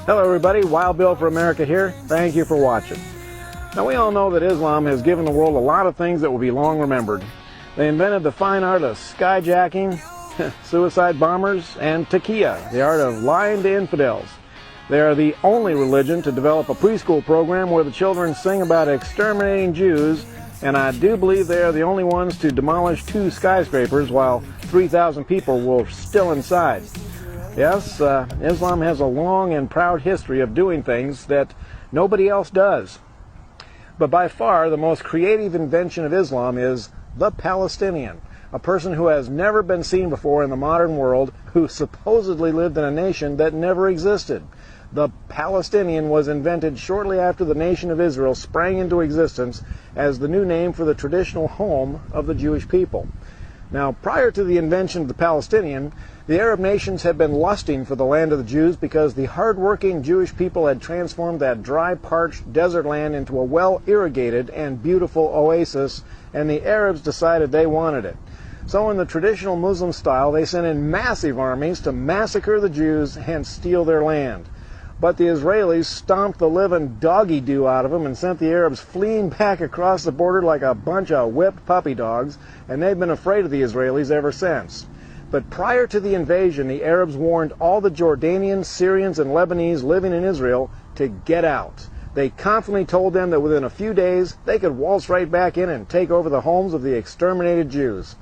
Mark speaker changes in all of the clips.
Speaker 1: Hello everybody, Wild Bill for America here. Thank you for watching. Now we all know that Islam has given the world a lot of things that will be long remembered. They invented the fine art of skyjacking, suicide bombers, and taqiyya, the art of lying to infidels. They are the only religion to develop a preschool program where the children sing about exterminating Jews, and I do believe they are the only ones to demolish 2 skyscrapers while 3,000 people were still inside. Yes, Islam has a long and proud history of doing things that nobody else does. But by far the most creative invention of Islam is the Palestinian, a person who has never been seen before in the modern world, who supposedly lived in a nation that never existed. The Palestinian was invented shortly after the nation of Israel sprang into existence as the new name for the traditional home of the Jewish people. Now, prior to the invention of the Palestinian, the Arab nations had been lusting for the land of the Jews because the hard-working Jewish people had transformed that dry, parched desert land into a well-irrigated and beautiful oasis, and the Arabs decided they wanted it. So in the traditional Muslim style, they sent in massive armies to massacre the Jews and steal their land. But the Israelis stomped the living doggy-doo out of them and sent the Arabs fleeing back across the border like a bunch of whipped puppy dogs, and they've been afraid of the Israelis ever since. But prior to the invasion, the Arabs warned all the Jordanians, Syrians, and Lebanese living in Israel to get out. They confidently told them that within a few days they could waltz right back in and take over the homes of the exterminated Jews.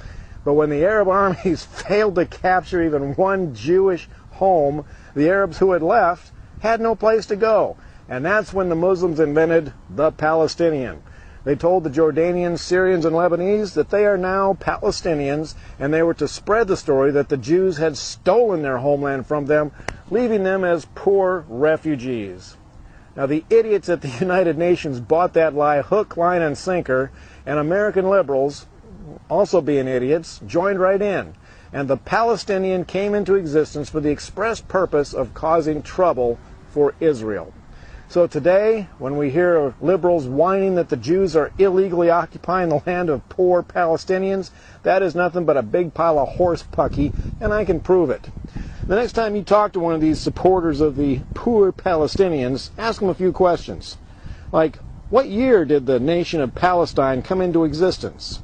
Speaker 1: But when the Arab armies failed to capture even one Jewish home, the Arabs who had left had no place to go. And that's when the Muslims invented the Palestinian. They told the Jordanians, Syrians, and Lebanese that they are now Palestinians, and they were to spread the story that the Jews had stolen their homeland from them, leaving them as poor refugees. Now, the idiots at the United Nations bought that lie hook, line, and sinker, and American liberals, also being idiots, joined right in. And the Palestinian came into existence for the express purpose of causing trouble for Israel. So today, when we hear liberals whining that the Jews are illegally occupying the land of poor Palestinians, that is nothing but a big pile of horse pucky, and I can prove it. The next time you talk to one of these supporters of the poor Palestinians, ask them a few questions. Like, what year did the nation of Palestine come into existence?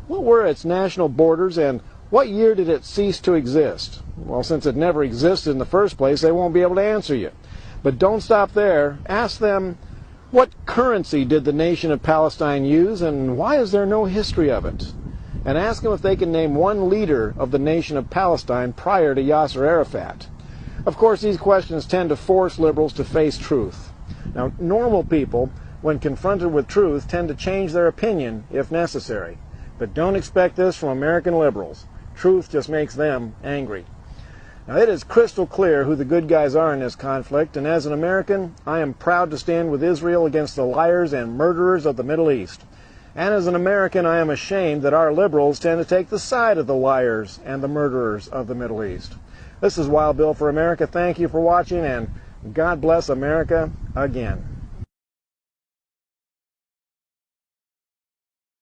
Speaker 1: What were its national borders, and what year did it cease to exist? Well, since it never existed in the first place, they won't be able to answer you. But don't stop there. Ask them, what currency did the nation of Palestine use, and why is there no history of it? And ask them if they can name one leader of the nation of Palestine prior to Yasser Arafat. Of course, these questions tend to force liberals to face truth. Now, normal people, when confronted with truth, tend to change their opinion if necessary. But don't expect this from American liberals. Truth just makes them angry. Now, it is crystal clear who the good guys are in this conflict, and as an American, I am proud to stand with Israel against the liars and murderers of the Middle East. And as an American, I am ashamed that our liberals tend to take the side of the liars and the murderers of the Middle East. This is Wild Bill for America. Thank you for watching, and God bless America again.